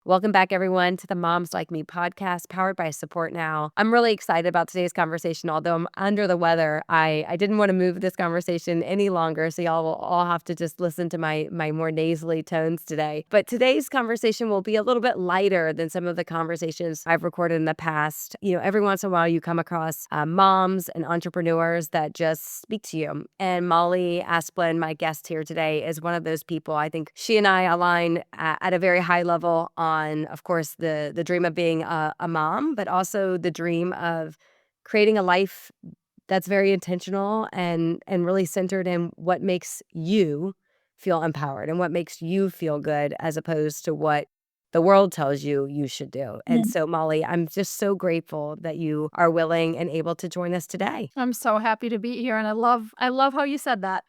Welcome back, everyone, to the Moms Like Me podcast powered by Support Now. I'm really excited about today's conversation. Although I'm under the weather, I didn't want to move this conversation any longer, so y'all will all have to just listen to my more nasally tones today. But today's conversation will be a little bit lighter than some of the conversations I've recorded in the past. Every once in a while you come across moms and entrepreneurs that just speak to you. And Molly Asplin, my guest here today, is one of those people. I think she and I align at a very high level on, of course, the dream of being a mom, but also the dream of creating a life that's very intentional and really centered in what makes you feel empowered and what makes you feel good, as opposed to what the world tells you should do. And Mm. so, Molly, I'm just so grateful that you are willing and able to join us today. I'm so happy to be here, and I love how you said that.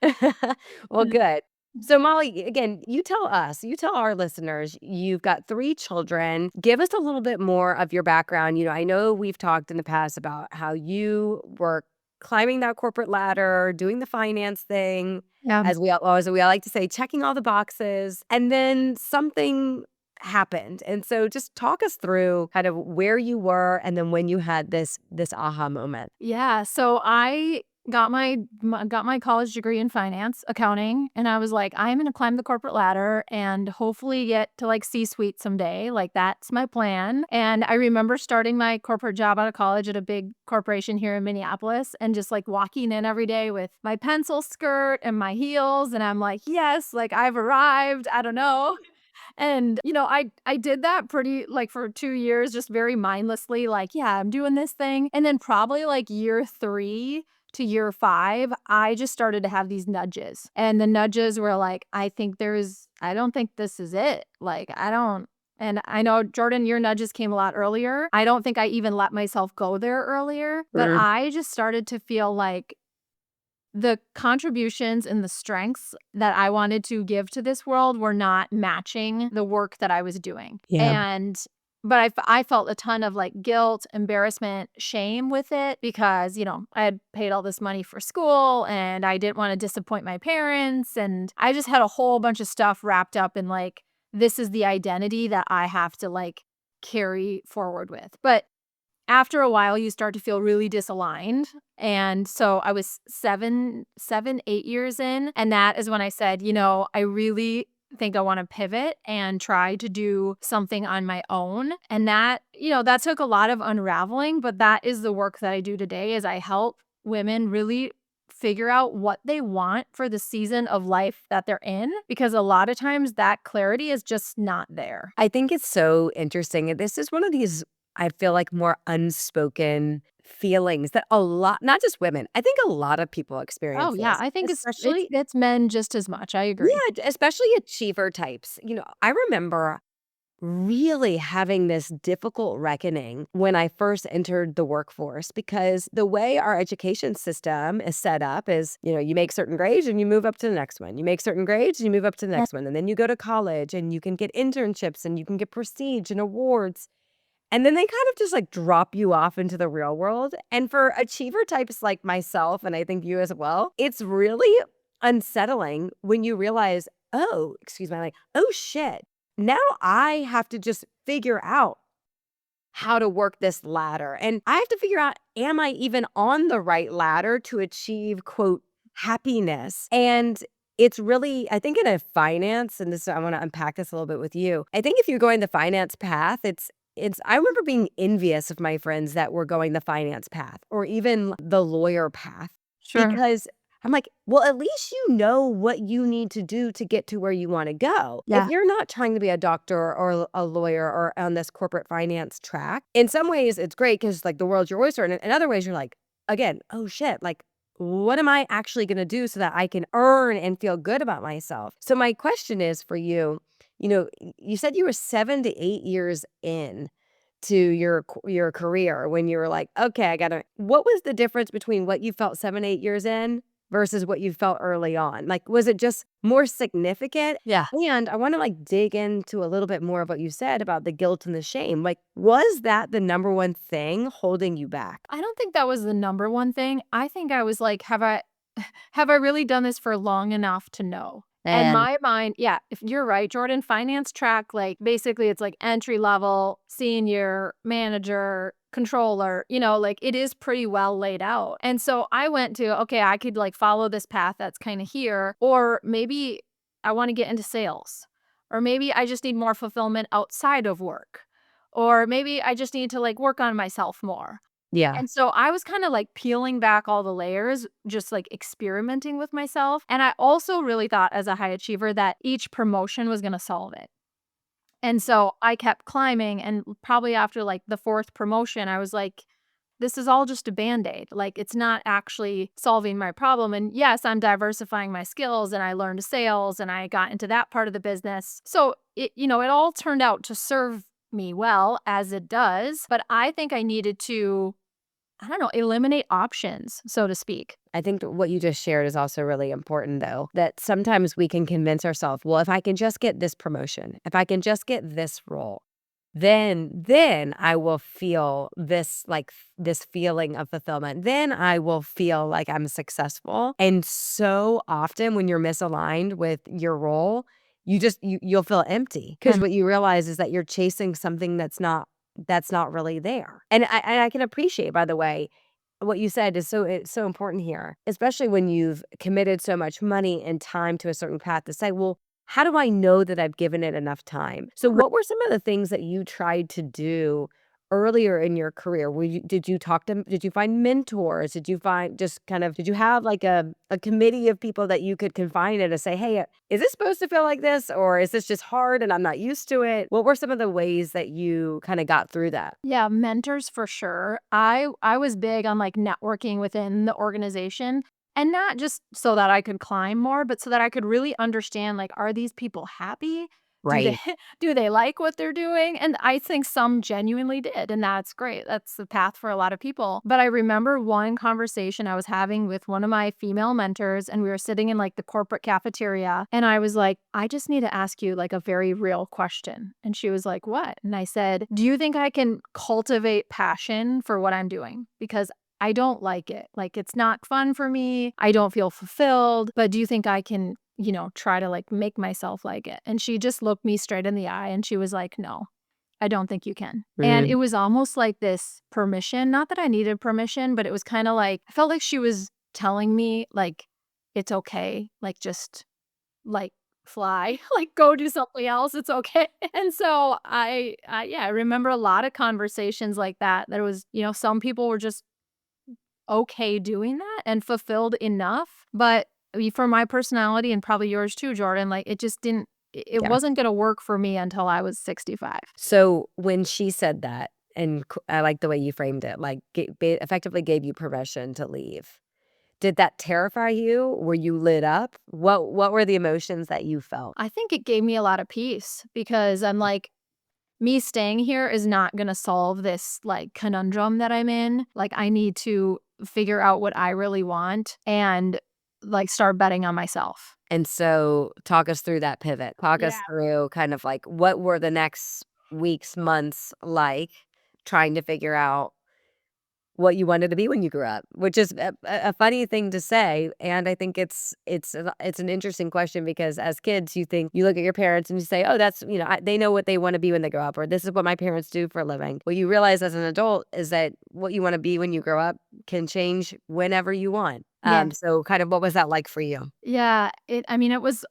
Well, Mm. good. So, Molly, again, you tell our listeners, you've got 3 children. Give us a little bit more of your background. I know we've talked in the past about how you were climbing that corporate ladder, doing the finance thing, Yeah. as we all like to say, checking all the boxes, and then something happened. And so just talk us through kind of where you were and then when you had this aha moment. Yeah, so I got my college degree in finance, accounting, and I was like, "I'm gonna climb the corporate ladder and hopefully get to, like, C-suite someday, like, that's my plan." And I remember starting my corporate job out of college at a big corporation here in Minneapolis and just, like, walking in every day with my pencil skirt and my heels, and I'm like, "Yes, like, I've arrived." I don't know. And, I did that pretty like, for 2 years, just very mindlessly, like, "Yeah, I'm doing this thing." And then probably, like, year 3 to year 5, I just started to have these nudges. And the nudges were like, I don't think this is it. Like, I don't." And I know, Jordan, your nudges came a lot earlier. I don't think I even let myself go there earlier, but I just started to feel like the contributions and the strengths that I wanted to give to this world were not matching the work that I was doing. Yeah. But I felt a ton of like guilt, embarrassment, shame with it because, I had paid all this money for school and I didn't want to disappoint my parents. And I just had a whole bunch of stuff wrapped up in like, this is the identity that I have to like carry forward with. But after a while, you start to feel really disaligned. And so I was 8 years in. And that is when I said, I really think I want to pivot and try to do something on my own. And that took a lot of unraveling, but that is the work that I do today is I help women really figure out what they want for the season of life that they're in, because a lot of times that clarity is just not there. I think it's so interesting. This is one of these, I feel like, more unspoken feelings that a lot, not just women, I think a lot of people Oh, experience yeah, this, I think it's especially, it's men just as much, I agree. yeah, especially achiever types. I remember really having this difficult reckoning when I first entered the workforce, because the way our education system is set up is, you make certain grades and you move up to the next one. You make certain grades and you move up to the Yeah. next one. And then you go to college and you can get internships and you can get prestige and awards. And then they kind of just like drop you off into the real world. And for achiever types like myself, and I think you as well, it's really unsettling when you realize, oh, excuse my, like, oh shit, now I have to just figure out how to work this ladder. And I have to figure out, am I even on the right ladder to achieve, quote, happiness? And it's really, I think in a finance, and this, I want to unpack this a little bit with you. I think if you're going the finance path, I remember being envious of my friends that were going the finance path or even the lawyer path, Sure. because I'm like, well, at least you know what you need to do to get to where you want to go. If Yeah. you're not trying to be a doctor or a lawyer or on this corporate finance track, in some ways it's great because like the world's your oyster. And in other ways, you're like, again, oh shit, like, what am I actually going to do so that I can earn and feel good about myself? So my question is for you, you said you were 7 to 8 years in to your career when you were like, okay, what was the difference between what you felt 7, 8 years in versus what you felt early on? Like, was it just more significant? Yeah. And I want to like dig into a little bit more of what you said about the guilt and the shame. Like, was that the number one thing holding you back? I don't think that was the number one thing. I think I was like, have I really done this for long enough to know? And And my mind, yeah, if you're right, Jordan, finance track, like basically it's like entry level, senior, manager, controller, like it is pretty well laid out. And so I went to, okay, I could like follow this path that's kind of here, or maybe I want to get into sales, or maybe I just need more fulfillment outside of work, or maybe I just need to like work on myself more. yeah, And so I was kind of like peeling back all the layers, just like experimenting with myself. And I also really thought as a high achiever that each promotion was going to solve it. And so I kept climbing. And probably after like the fourth promotion, I was like, this is all just a band aid. Like, it's not actually solving my problem. And yes, I'm diversifying my skills and I learned sales and I got into that part of the business. So it all turned out to serve me well as it does. But I think I needed to, I don't know, eliminate options, so to speak. I think that what you just shared is also really important, though, that sometimes we can convince ourselves, well, if I can just get this promotion, if I can just get this role, then I will feel this this feeling of fulfillment. Then I will feel like I'm successful. And so often when you're misaligned with your role, you'll feel empty because And what you realize is that you're chasing something that's not really there. And I can appreciate, by the way, what you said is it's so important here, especially when you've committed so much money and time to a certain path to say, well, how do I know that I've given it enough time? So what were some of the things that you tried to do earlier in your career? Did you find mentors? Did you find just kind of, did you have like a committee of people that you could confide in to say, hey, is this supposed to feel like this? Or is this just hard and I'm not used to it? What were some of the ways that you kind of got through that? yeah, mentors for sure. I was big on like networking within the organization, and not just so that I could climb more, but so that I could really understand, like, are these people happy? Do they Right. do they like what they're doing? And I think some genuinely did, and that's great. That's the path for a lot of people. But I remember one conversation I was having with one of my female mentors, and we were sitting in like the corporate cafeteria, and I was like, I just need to ask you like a very real question. And she was like, what? And I said, do you think I can cultivate passion for what I'm doing? Because I don't like it. Like, it's not fun for me. I don't feel fulfilled. But do you think I can, try to like make myself like it? And she just looked me straight in the eye and she was like, no, I don't think you can. And it Mm, was almost like this permission, not that I needed permission, but it was kind of like, I felt like she was telling me, like, it's okay. Like, just like fly, like go do something else. It's okay. And so yeah, I remember a lot of conversations like that. There was, some people were just okay doing that and fulfilled enough. But for my personality and probably yours too, Jordan, like it just didn't, it yeah. wasn't going to work for me until I was 65. So when she said that, and I like the way you framed it, like effectively gave you permission to leave. Did that terrify you? Were you lit up? What were the emotions that you felt? I think it gave me a lot of peace because I'm like, me staying here is not going to solve this like conundrum that I'm in. Like, I need to figure out what I really want and like start betting on myself. And so talk us through that pivot. Talk us Yeah. through kind of like what were the next weeks, months like trying to figure out what you wanted to be when you grew up, which is a funny thing to say, and I think it's an interesting question because as kids, you look at your parents and you say, "Oh, that's they know what they want to be when they grow up," or "This is what my parents do for a living." What you realize as an adult is that what you want to be when you grow up can change whenever you want. Yeah. So kind of what was that like for you? Yeah, I mean, it was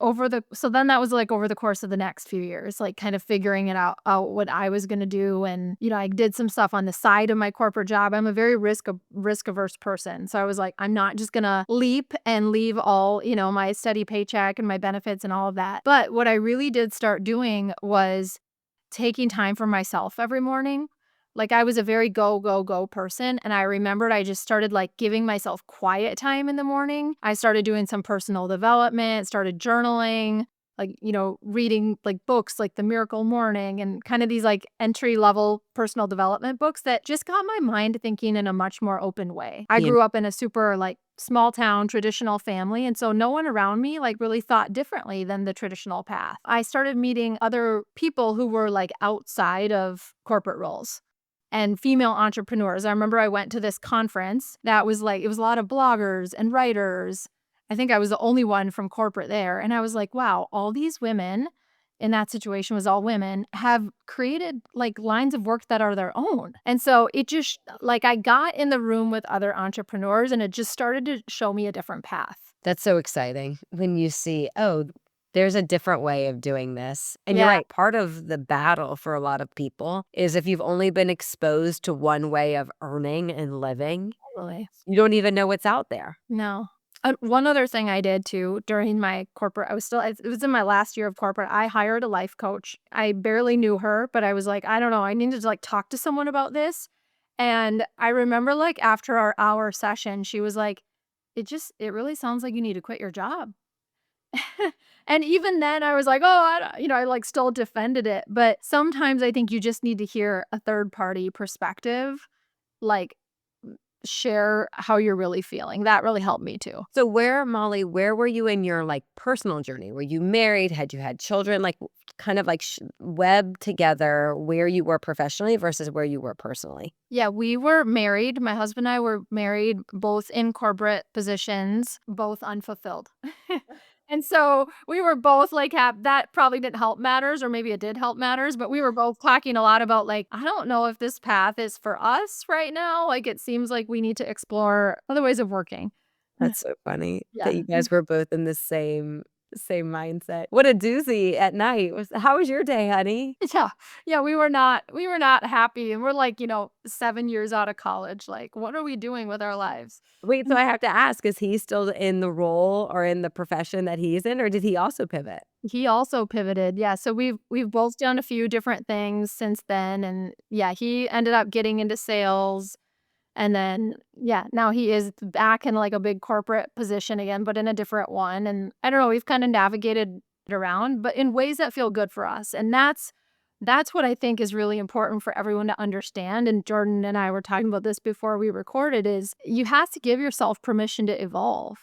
so then that was, like, over the course of the next few years, like, kind of figuring it out what I was gonna do, and, I did some stuff on the side of my corporate job. I'm a very risk-averse person, so I was like, "I'm not just gonna leap and leave all, my steady paycheck and my benefits and all of that." But what I really did start doing was taking time for myself every morning. Like, I was a very go, go, go person, and I remembered I just started, like, giving myself quiet time in the morning. I started doing some personal development, started journaling, like, reading, like, books like The Miracle Morning and kind of these, like, entry-level personal development books that just got my mind thinking in a much more open way. I You grew up in a super, like, small town traditional family, and so no one around me, like, really thought differently than the traditional path. I started meeting other people who were, like, outside of corporate roles and female entrepreneurs. I remember I went to this conference that was like, it was a lot of bloggers and writers I think I was the only one from corporate there. And I was like, wow, all these women in that situation was all women have created like lines of work that are their own. And so it just like I got in the room with other entrepreneurs and it just started to show me a different path. That's so exciting when you see, oh, there's a different way of doing this. And you're Yeah, right. Part of the battle for a lot of people is if you've only been exposed to one way of earning and living, totally. you don't even know what's out there. No. One other thing I did too during my corporate, it was in my last year of corporate. I hired a life coach. I barely knew her, but I was like, I don't know, I needed to like talk to someone about this. And I remember like after our hour session, she was like, it really sounds like you need to quit your job. And even then I was like, oh, I like still defended it. But sometimes I think you just need to hear a third party perspective, like share how you're really feeling. That really helped me too. So Molly, where were you in your like personal journey? Were you married? Had you had children? Like kind of like web together where you were professionally versus where you were personally. Yeah, we were married. My husband and I were married, both in corporate positions, both unfulfilled. And so we were both like, that probably didn't help matters, or maybe it did help matters, but we were both talking a lot about like, I don't know if this path is for us right now. Like, it seems like we need to explore other ways of working. That's so funny that Yeah. you guys were both in the same mindset. What a doozy at night. How was your day, honey? Yeah. Yeah, we were not happy, and we're like, 7 years out of college, like, what are we doing with our lives? Wait, so Mm. I have to ask, is he still in the role or in the profession that he's in, or did he also pivot? He also pivoted, yeah, so we've both done a few different things since then, and, yeah, he ended up getting into sales, and then, yeah, now he is back in, like, a big corporate position again, but in a different one, and I don't know, we've kinda navigated it around, but in ways that feel good for us, and that's what I think is really important for everyone to understand, and Jordan and I were talking about this before we recorded, is you have to give yourself permission to evolve,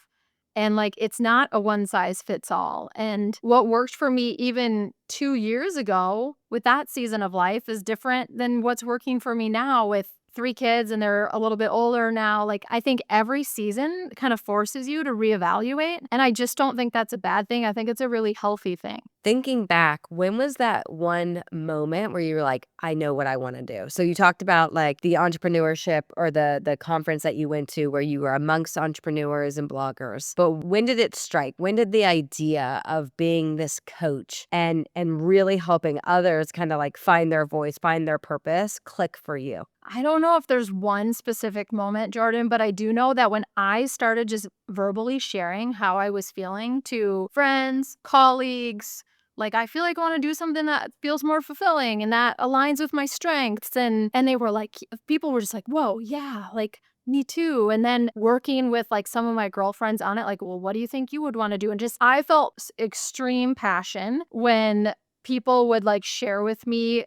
and, like, it's not a one size fits all, and what worked for me even 2 years ago with that season of life is different than what's working for me now with 3 kids, and they're a little bit older now. Like, I think every season kind of forces you to reevaluate, and I just don't think that's a bad thing. I think it's a really healthy thing. Thinking back, when was that one moment where you were like, "I know what I wanna do?" So you talked about, like, the entrepreneurship or the conference that you went to where you were amongst entrepreneurs and bloggers, but when did it strike? When did the idea of being this coach and really helping others kinda, like, find their voice, find their purpose click for you? I don't know if there's one specific moment, Jordan, but I do know that when I started just verbally sharing how I was feeling to friends, colleagues, like I feel like I want to do something that feels more fulfilling and that aligns with my strengths, and they were like, people were just like, "Whoa, yeah, like me too." And then working with like some of my girlfriends on it, like, "Well, what do you think you would want to do?" And just I felt extreme passion when people would like share with me,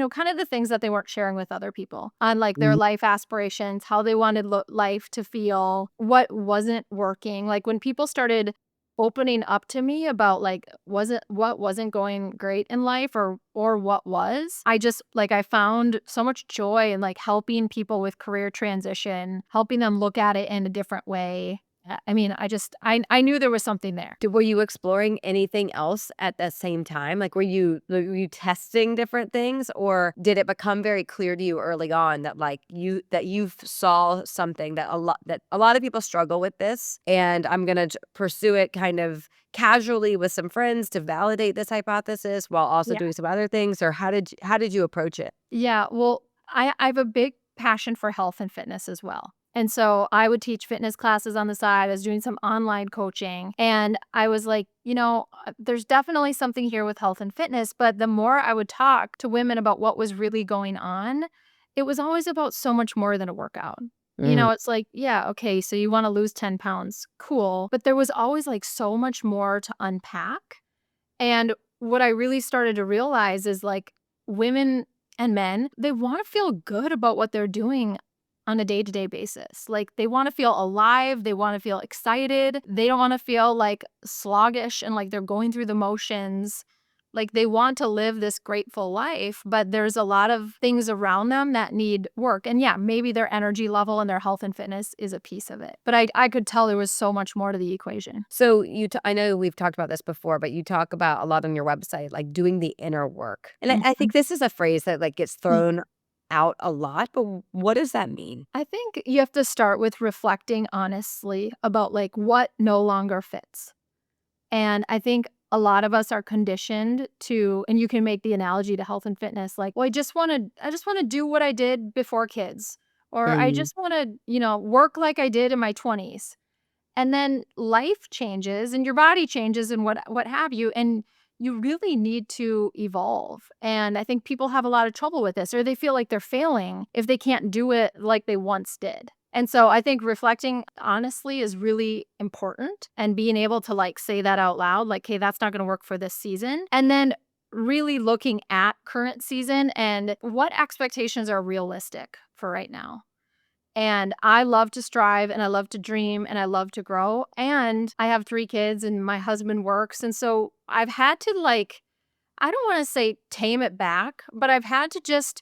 kind of the things that they weren't sharing with other people on like their life aspirations, how they wanted life to feel, what wasn't working. Like when people started opening up to me about like what wasn't going great in life or what was, I just like I found so much joy in like helping people with career transition, helping them look at it in a different way. I mean, I knew there was something there. Were you exploring anything else at the same time? Like, were you testing different things, or did it become very clear to you early on that, like, you saw something that a lot of people struggle with this, and I'm gonna pursue it kind of casually with some friends to validate this hypothesis while also doing some other things, or how did you approach it? Yeah, well, I have a big passion for health and fitness as well. And so I would teach fitness classes on the side. I was doing some online coaching. And I was like, there's definitely something here with health and fitness. But the more I would talk to women about what was really going on, it was always about so much more than a workout. Mm. It's like, yeah, okay, so you want to lose 10 pounds. Cool. But there was always like so much more to unpack. And what I really started to realize is like women and men, they want to feel good about what they're doing on a day to day basis. Like they want to feel alive. They want to feel excited. They don't want to feel like sluggish and like they're going through the motions. Like they want to live this grateful life, but there's a lot of things around them that need work. And yeah, maybe their energy level and their health and fitness is a piece of it. But I could tell there was so much more to the equation. So I know we've talked about this before, but you talk about a lot on your website, like doing the inner work. And I Mhm. think this is a phrase that like gets thrown out a lot, but what does that mean? I think you have to start with reflecting honestly about like what no longer fits. And I think a lot of us are conditioned to, and you can make the analogy to health and fitness, like, well, I just want to do what I did before kids, or I Mm. just want to, work like I did in my 20s. And then life changes and your body changes and what have you, and you really need to evolve. And I think people have a lot of trouble with this, or they feel like they're failing if they can't do it like they once did. And so I think reflecting honestly is really important, and being able to like say that out loud, like, hey, that's not going to work for this season. And then really looking at current season and what expectations are realistic for right now. And I love to strive and I love to dream and I love to grow. And I have 3 kids and my husband works. And so I've had to like, I don't want to say tame it back, but I've had to just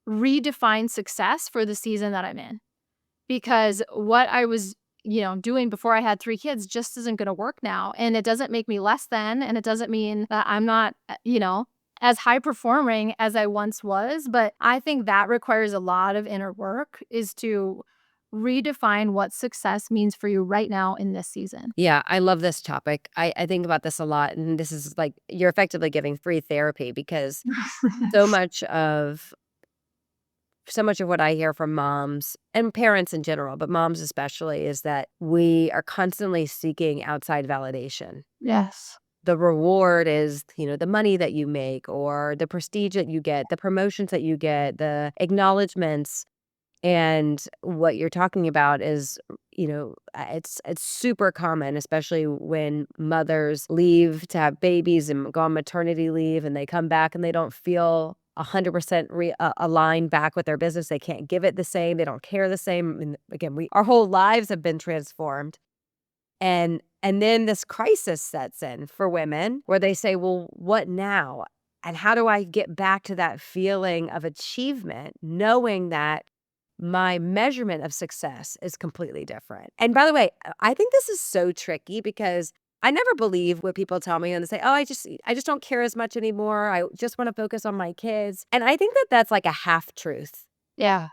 redefine success for the season that I'm in, because what I was, doing before I had 3 kids just isn't going to work now. And it doesn't make me less than, and it doesn't mean that I'm not, as high performing as I once was. But I think that requires a lot of inner work, is to redefine what success means for you right now in this season. Yeah, I love this topic. I think about this a lot, and this is like you're effectively giving free therapy because so much of so much of what I hear from moms and parents in general, but moms especially, is that we are constantly seeking outside validation. Yes. The reward is, the money that you make or the prestige that you get, the promotions that you get, the acknowledgments. And what you're talking about is, it's super common, especially when mothers leave to have babies and go on maternity leave and they come back and they don't feel 100% aligned back with their business. They can't give it the same. They don't care the same. And again, our whole lives have been transformed. And then this crisis sets in for women where they say, "Well, what now? And how do I get back to that feeling of achievement knowing that my measurement of success is completely different?" And by the way, I think this is so tricky because I never believe what people tell me and they say, "Oh, I just don't care as much anymore. I just want to focus on my kids." And I think that that's like a half truth. Yeah.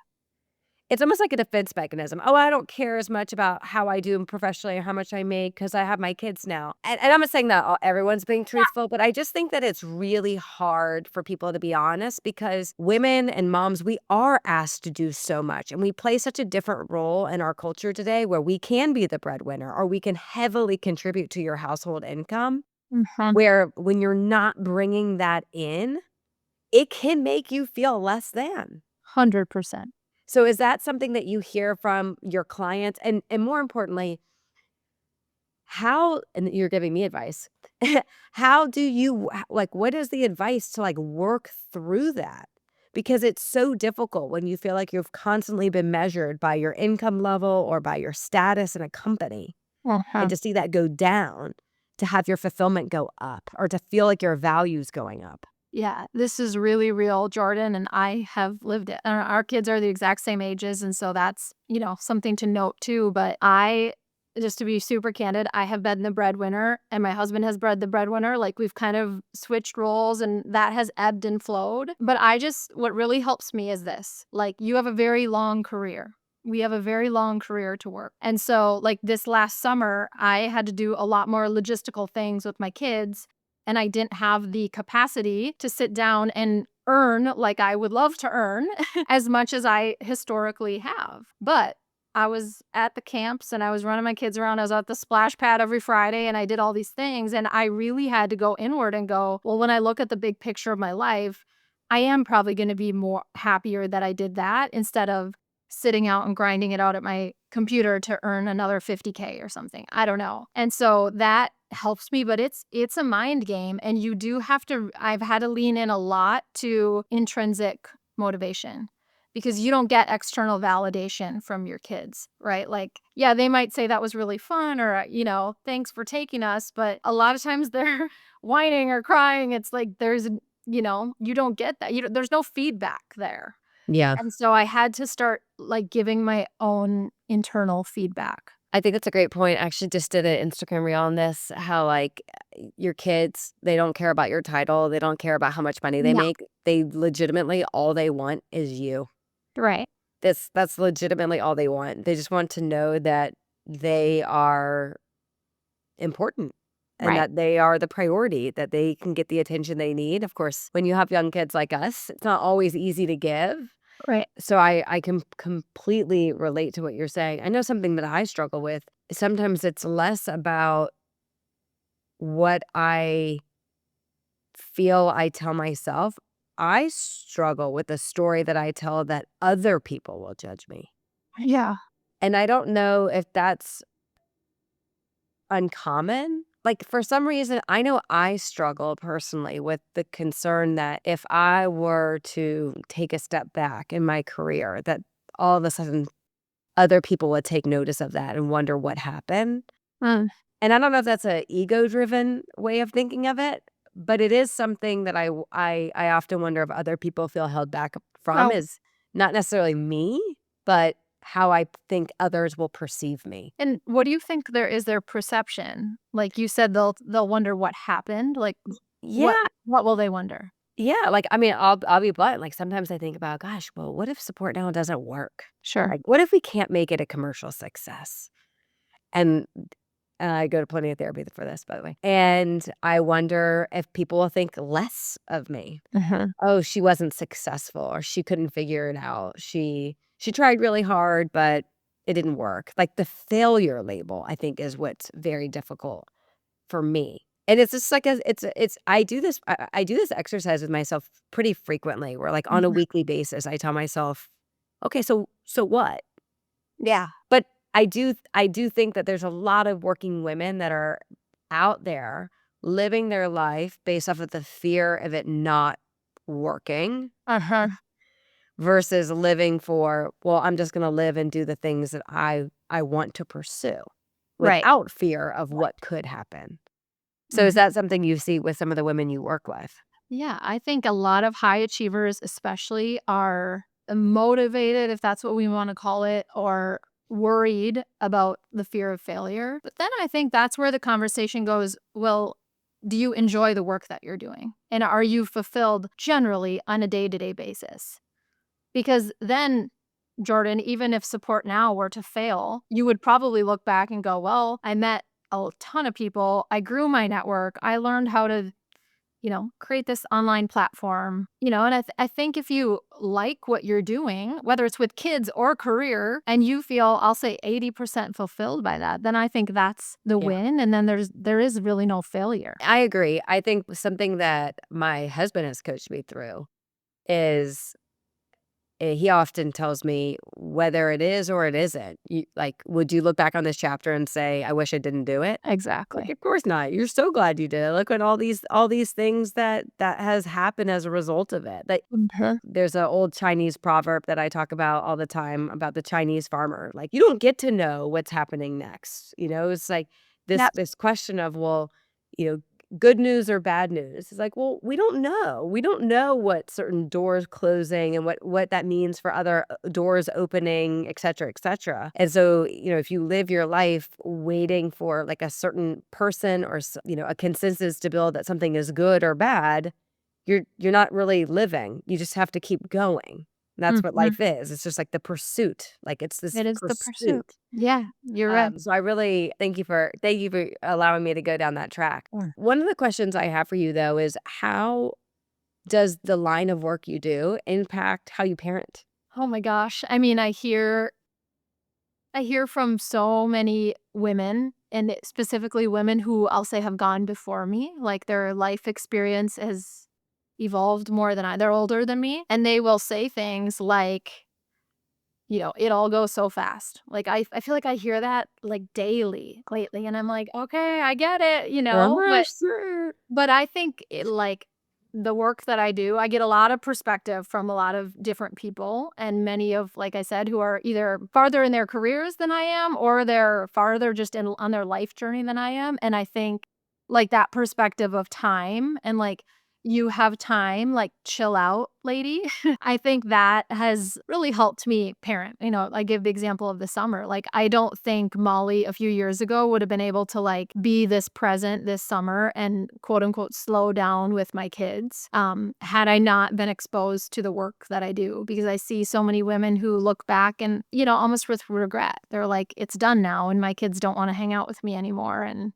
It's almost like a defense mechanism. "Oh, I don't care as much about how I do professionally or how much I make because I have my kids now." And I'm not saying that everyone's being truthful, but I just think that it's really hard for people to be honest because women and moms, we are asked to do so much. And we play such a different role in our culture today where we can be the breadwinner or we can heavily contribute to your household income, Mhm. where when you're not bringing that in, it can make you feel less than. 100%. So is that something that you hear from your clients? And more importantly, how and you're giving me advice. How do you like what is the advice to like work through that? Because it's so difficult when you feel like you've constantly been measured by your income level or by your status in a company and Uh-huh. to see that go down, to have your fulfillment go up or to feel like your value's going up. Yeah, this is really real, Jordan, and I have lived it. Our kids are the exact same ages, and so that's, something to note too. But just to be super candid, I have been the breadwinner, and my husband has bred the breadwinner. Like we've kind of switched roles, and that has ebbed and flowed. But what really helps me is this: like you have a very long career. We have a very long career to work. And so, like this last summer, I had to do a lot more logistical things with my kids, and I didn't have the capacity to sit down and earn like I would love to earn as much as I historically have. But I was at the camps and I was running my kids around. I was at the splash pad every Friday and I did all these things. And I really had to go inward and go, well, when I look at the big picture of my life, I am probably going to be more happier that I did that instead of sitting out and grinding it out at my computer to earn another 50K or something. I don't know. And so that helps me, but it's a mind game, and I've had to lean in a lot to intrinsic motivation, because you don't get external validation from your kids, right? Like, yeah, they might say that was really fun or, thanks for taking us. But a lot of times they're whining or crying. It's like you don't get that. There's no feedback there. Yeah. And so I had to start like giving my own internal feedback. I think that's a great point. I actually just did an Instagram reel on this, how, like, your kids, they don't care about your title, they don't care about how much money they No. make. They legitimately, all they want is you. Right. That's legitimately all they want. They just want to know that they are important and Right. that they are the priority, that they can get the attention they need. Of course, when you have young kids like us, it's not always easy to give. Right. So I can completely relate to what you're saying. I know something that I struggle with. Sometimes it's less about what I feel I tell myself. I struggle with the story that I tell that other people will judge me. Yeah. And I don't know if that's uncommon. Like, for some reason, I know I struggle personally with the concern that if I were to take a step back in my career, that all of a sudden other people would take notice of that and wonder what happened. Mm. And I don't know if that's a ego-driven way of thinking of it, but it is something that I often wonder if other people feel held back from, Oh, is not necessarily me, but how I think others will perceive me. and what do you think their perception? Like you said, they'll wonder what happened. Like what Yeah, what will they wonder? yeah, like, I mean, I'll be blunt, like, sometimes I think about, "Gosh, well, what if Support Now doesn't work? Sure. Like, what if we can't make it a commercial success?" And I go to plenty of therapy for this, by the way, and I wonder if people will think less of me. Mhm. "Oh, she wasn't successful," or "She couldn't figure it out. She tried really hard, but it didn't work." Like, the failure label, I think, is what's very difficult for me. And it's just like it's I do this exercise with myself pretty frequently, where, like, on a Mhm. weekly basis, I tell myself, "Okay, so what?" Yeah. But I do think that there's a lot of working women that are out there living their life based off of the fear of it not working Uh-huh. versus living for, "Well, I'm just gonna live and do the things that I want to pursue Right. without fear of what could happen." So is Mhm. that something you see with some of the women you work with? Yeah, I think a lot of high achievers especially are motivated, if that's what we wanna call it, or worried about the fear of failure. But then I think that's where the conversation goes, well, do you enjoy the work that you're doing? And are you fulfilled generally on a day-to-day basis? Because then, Jordan, even if Support Now were to fail, you would probably look back and go, well, I met a ton of people. I grew my network. I learned how to create this online platform, and I think if you like what you're doing, whether it's with kids or career, and you feel, I'll say 80% fulfilled by that, then I think that's the Yeah. win. And then there is really no failure. I agree. I think something that my husband has coached me through is, he often tells me whether it is or it isn't. Like, would you look back on this chapter and say, "I wish I didn't do it"? Like, Exactly. of course not. You're so glad you did it. Look at all these things that has happened as a result of it. Like, Mhm. there's an old Chinese proverb that I talk about all the time about the Chinese farmer. Like, you don't get to know what's happening next. It's like this Yep. this question of, well, you know, good news or bad news. It's like, well, we don't know. We don't know what certain doors closing and what that means for other doors opening, et cetera, et cetera. And so, if you live your life waiting for, like, a certain person or a consensus to build that something is good or bad, you're not really living. You just have to keep going. That's what Mhm. life is. It's just like the pursuit. Like, it's this It is the pursuit. pursuit. Yeah, you're right. So I really thank you for allowing me to go down that track. Mm. One of the questions I have for you, though, is how does the line of work you do impact how you parent? Oh my gosh. I mean, I hear from so many women, and specifically women who I'll say have gone before me, like their life experience has evolved more than they're older than me, and they will say things like, it all goes so fast. Like I feel like I hear that like daily lately, and I'm like, okay, I get it, I'm but not sure. I think it like the work that I do, I get a lot of perspective from a lot of different people, and many of, like I said, who are either farther in their careers than I am, or they're farther just in on their life journey than I am. And I think like that perspective of time and like you have time, like chill out, lady. I think that has really helped me parent. I give the example of the summer. Like, I don't think Molly a few years ago would have been able to like be this present this summer and quote unquote slow down with my kids had I not been exposed to the work that I do. Because I see so many women who look back and, almost with regret. They're like, it's done now, and my kids don't want to hang out with me anymore. And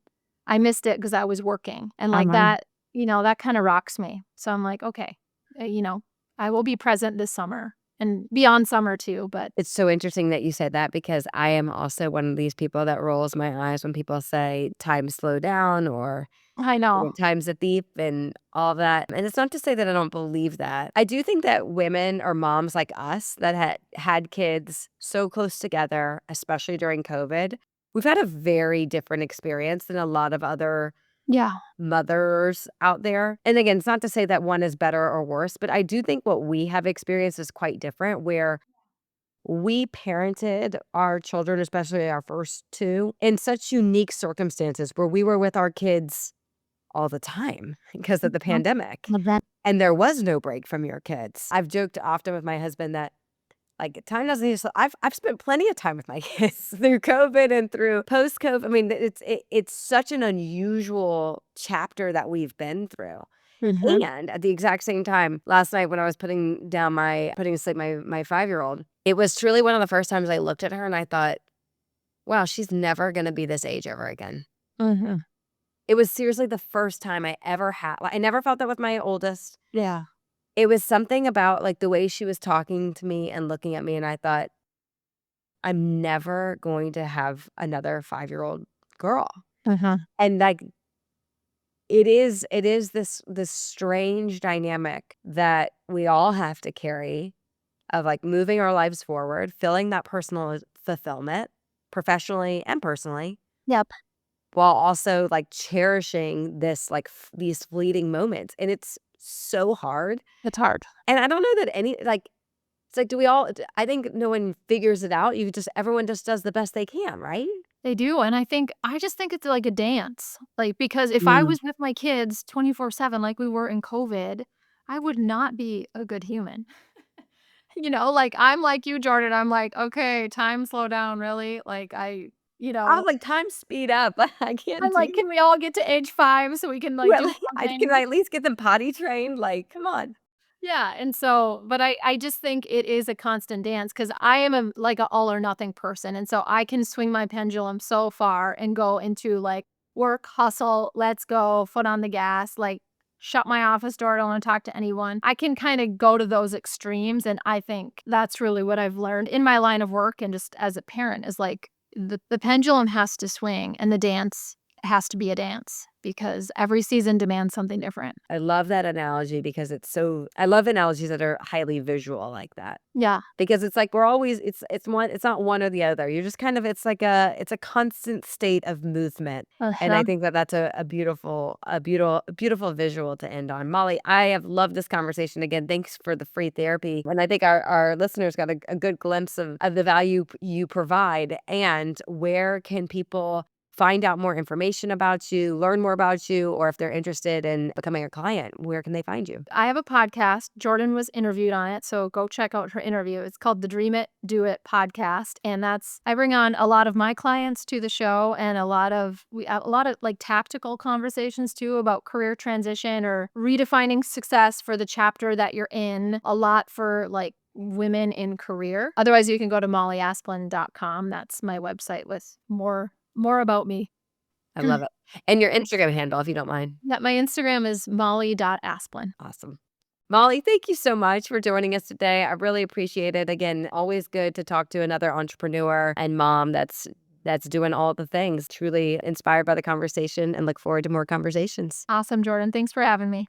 I missed it because I was working. And like Uh-huh. that kind of rocks me. So I'm like, okay, uh, you know, I will be present this summer and beyond summer too. But It's so interesting that you said that because I am also one of these people that rolls my eyes when people say time slow down or I know. time's a thief and all that. And it's not to say that I don't believe that. I do think that women or moms like us that had kids so close together, especially during COVID, we've had a very different experience than a lot of other Yeah. mothers out there. And again, it's not to say that one is better or worse, but I do think what we have experienced is quite different where we parented our children, especially our first two, in such unique circumstances where we were with our kids all the time because of the Mhm. pandemic, Love that. and there was no break from your kids. I've joked often with my husband that, like, time doesn't need to I've spent plenty of time with my kids through COVID and through post-COVID. I mean, it's such an unusual chapter that we've been through. Mhm. And at the exact same time, last night when I was putting to sleep my 5-year-old, it was truly one of the first times I looked at her and I thought, "Wow, she's never gonna be this age ever again." Mhm. It was seriously the first time I ever had I never felt that with my oldest. Yeah. It was something about, like, the way she was talking to me and looking at me, and I thought, "I'm never going to have another 5-year-old girl." Uh-huh. And, like, it is this strange dynamic that we all have to carry of, like, moving our lives forward, filling that personal fulfillment, professionally and personally, Yep. while also, like, cherishing this, like, these fleeting moments, and it's so hard, It's hard. and I don't know that any like, it's like, do we all d I think no one figures it out, everyone just does the best they can, right? They do, and I just think it's like a dance. Like, because if I Mm. was with my kids 24/7 like we were in COVID, I would not be a good human. Like, I'm like you, Jordan, I'm like, "Okay, time slow down, really?" Like, you I was know, like, "Time speed up." I I'm can't like, do "Can we all get to age 5 so we can, like, well, do can something?" I at least get them potty trained? Like, come on. Yeah, and so but I just think it is a constant dance because I am like, a all or nothing person, and so I can swing my pendulum so far and go into, like, work, hustle, let's go, foot on the gas, like, shut my office door, I don't wanna talk to anyone. I can kinda go to those extremes, and I think that's really what I've learned in my line of work and just as a parent is, like, the pendulum has to swing, and the dance has to be a dance because every season demands something different. I love that analogy because I love analogies that are highly visual like that. Yeah. Because it's like we're always it's not one or the other. You're just kind of it's a constant state of movement, and I Uh-huh. think that that's a beautiful visual to end on. Molly, I have loved this conversation again. Thanks for the free therapy, and I think our listeners got a good glimpse of the value you provide. And where can people find out more information about you, learn more about you, or if they're interested in becoming a client, where can they find you? I have a podcast. Jordan was interviewed on it, so go check out her interview. It's called the Dream It, Do It podcast, and I bring on a lot of my clients to the show and a lot of like tactical conversations too about career transition or redefining success for the chapter that you're in. A lot for like women in career. Otherwise, you can go to mollyasplin.com. That's my website with more about me. I love it. And your Instagram handle, if you don't mind. Yeah, my Instagram is molly.asplin. Awesome. Molly, thank you so much for joining us today. I really appreciate it. Again, always good to talk to another entrepreneur and mom that's doing all the things. Truly inspired by the conversation and look forward to more conversations. Awesome, Jordan. Thanks for having me.